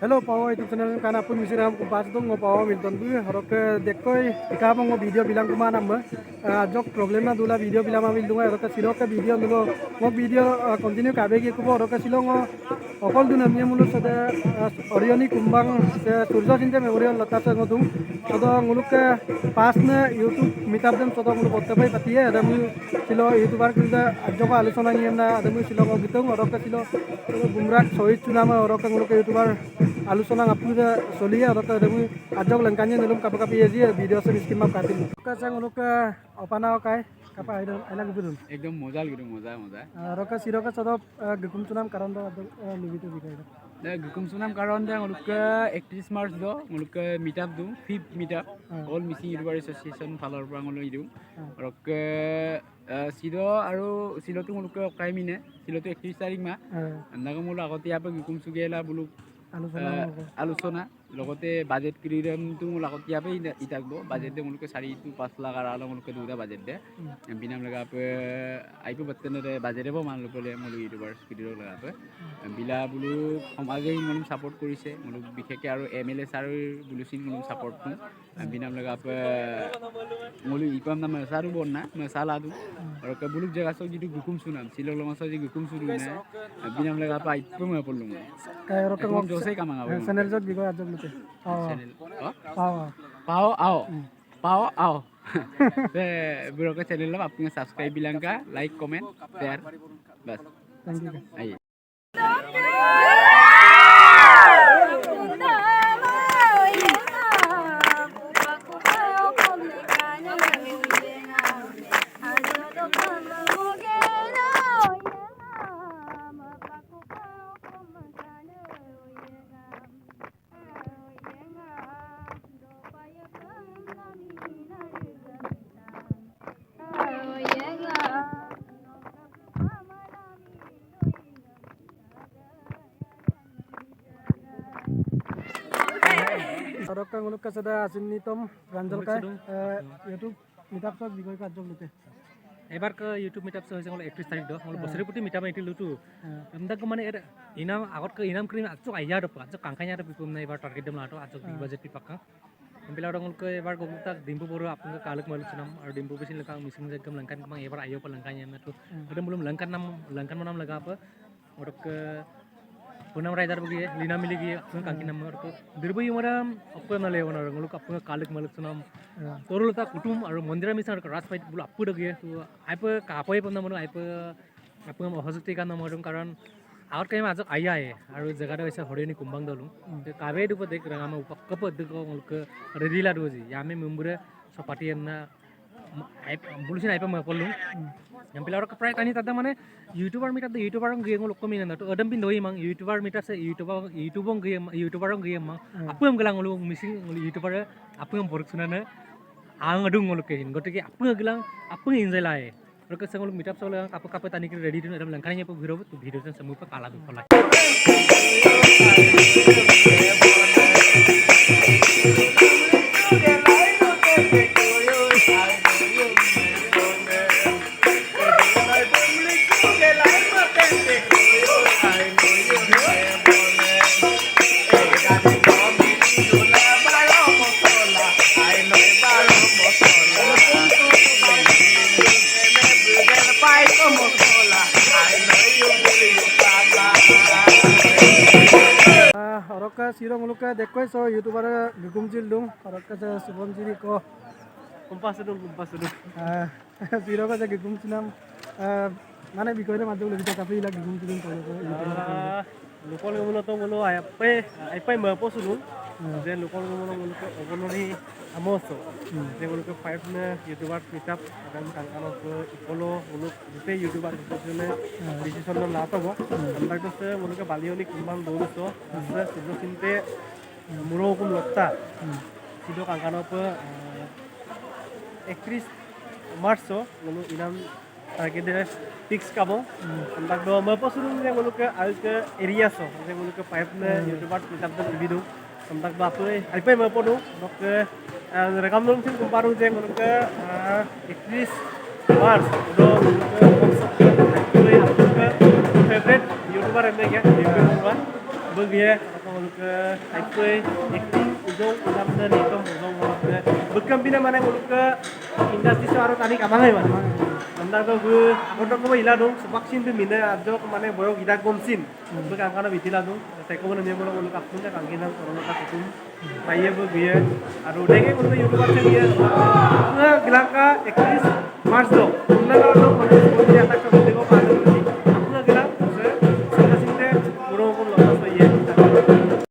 Hello Pao YouTube channel kana pun misiram kumpas tu ngopao Milton bu horok dekoi ikam ngo video bilang kumana me jok problem na dula video bilang ambil dunga horok siro ke video nulo ngo video continue kabe ki kubo horok silo ngo okol dun amye mulu sada orioni kumbang se surjo sinte memorial lata se ngodung sodo nguluk ke pas na YouTube meetup dem sodo nguluk botte pai patiye ada mu silo YouTuber kita jok alochona niyem na ada mu silo ngo gitung horok silo bumrak sohit chunama horok nguluk YouTuber आलोचना आपल्या चलिए और आजक लंकाने नलुम कापा copy जी video से scheme आप काटिल का उनक अपना काय कापा आइला गुबुन एकदम मजा गिरो मजा मजा रका सिरका सद गुकुम सुनाम कारण लिबितो बिकाय दे गुकुम सुनाम कारण दे उनक 31 मार्च दो उनक मीटअप दु 5th meetup all Mising YouTuber association फालर পৰা ngolo ইদু रक सिरो आरो सिलोतो उनक क्राइमिने सिलोतो 31 तारिख मा अंदागो मुल আগতে আপে গুকুম সুগেলা বুলু আলোচনা লগতে বাজেট ক্রিয়ামটো লাগতিয়াবে ইতাকবো বাজেট দে মুলকে 4 to 5 লাখ আর মুলকে দুটা বাজেট দে বিনাম লাগাপে আইপো বতনে দে বাজেটবো মান লপলে মুল ইউটিউবার ভিডিও লাগাপে বিলা বুলু সমাজে ইনম সাপোর্ট কৰিছে মুল বিশেষকে আৰু এমএলএ সাৰ বুলুচিন মুল সাপোৰ্ট কো বিনাম লাগাপে মুল ইপাম নাম সাৰু বন্না মসালাদু আৰু কে বুলুক জায়গা সব জিতু গুকুম সুনাম সিলক লমস জি গুকুম সুরু না বিনাম লাগাপে আইপো মপলু রকম জোসে কামাঙা চ্যানেল জক বিগো আজক লতে Pao ao. Bro ke channel lo apne subscribe bilang ka, like, comment, share. Bas. Thank you. Ayo. Rokka nguluk ka sada asinitom ranjol ka YouTube meetup sab bigoy ka jog lute এবার কে YouTube meetup সে হইছে 31 তারিখ দ হল বছরে প্রতি meetup IT লুটু আমদাক মানে এর ইনাম আগত কে ইনাম cream আচক আইয়া দ আচক কাংখাইয়া দ পিপম না এবার টার্গেট দম লাটো আচক বিগ বাজেট পিপাকা এমপিলা রঙল কে এবার গবুক ডিম্পু বড় আপন কালক মালুক নাম আর ডিম্পু বেশি লকা মিসিং একদম লঙ্কান কম এবার আইও পা লঙ্কান এম তো একদম বলুম লঙ্কান নাম লাগা প ওরক पुनम राइडर बगी लीना मिली गई अपन कांकी नंबर तो दिरबई मराम अपन नले वन रंगलु अपन कालक मलक सुनाम तोरुलता कुटुम और मंदिर मिसा रास फाइट बुल अप्पु दगे तो आइप कापय पन मन आइप अपन हजती का नंबर कारण आउट काई आज आया है और जगह वैसे हरेनी कुंबांग दलु तो काबे दुप देख रंगाम उपकप दग मुलक रेडिला दोजी यामे मेम्बुरे सपाटी एमना आइप बुलसिन आइप मपलु एमपिला और प्राय तानी तादा माने यूट्यूबर मीटअप द यूट्यूबर गेम लोक कमी ना तो अदम बिन दोई mang यूट्यूबर मीटअप से YouTuber game YouTuber game mang आपुम गलांग लो मिसिं यूट्यूबर आपुम बरक सुनाने आंग अदुं लोक हिन गटके आपुम गलांग आपुम एन्जॉय लाए और के संग मीटअप सोला काप काप तानी के रेडी दिन एकदम लंकानी पे भिरो तो भिडियो से समूह पे काला दुखला Rokka siro nguluk ka dekoi so YouTuber gukum jil dung rokka sa subon jiri ko kumpas dulu siro ka gukum sinam mana bigoy na madung lebih tapi ila gukum jilung ko lokal gulo to gulo ay pa mo sulu je lokal gulo ko ogonori amoso je gulo ko 5 na YouTuber meetup dan kangkano ko ipolo gulo jite YouTuber jone decision na lato go andar to se gulo ko balioni kumbang dolu so asra sido sinte muro kum lokta sido kangkano ko 31 March so gulo inam target de fix kabo andak do mo posuru je gulo ko alke area so je gulo ko 5 na YouTuber meetup dan video andak ba apre alpai mo podu dok rekam dong sih kumparu je gulo ko 31 March do favorite YouTuber ende ya YouTuber bagi nguluk aipai acting ujung ulamna nitom ujung nguluk bekam bina mana nguluk industri saro tani kamangai mana anda ko gu akodo ko ila dong sebaksin tu mina ajok mana boyok ida gomsin bekang kana bitila dong teko mana dia nguluk apun ka kangina korona ka tutum paye bu biye aru dege nguluk youtuber se dia ngilaka 31 Mars do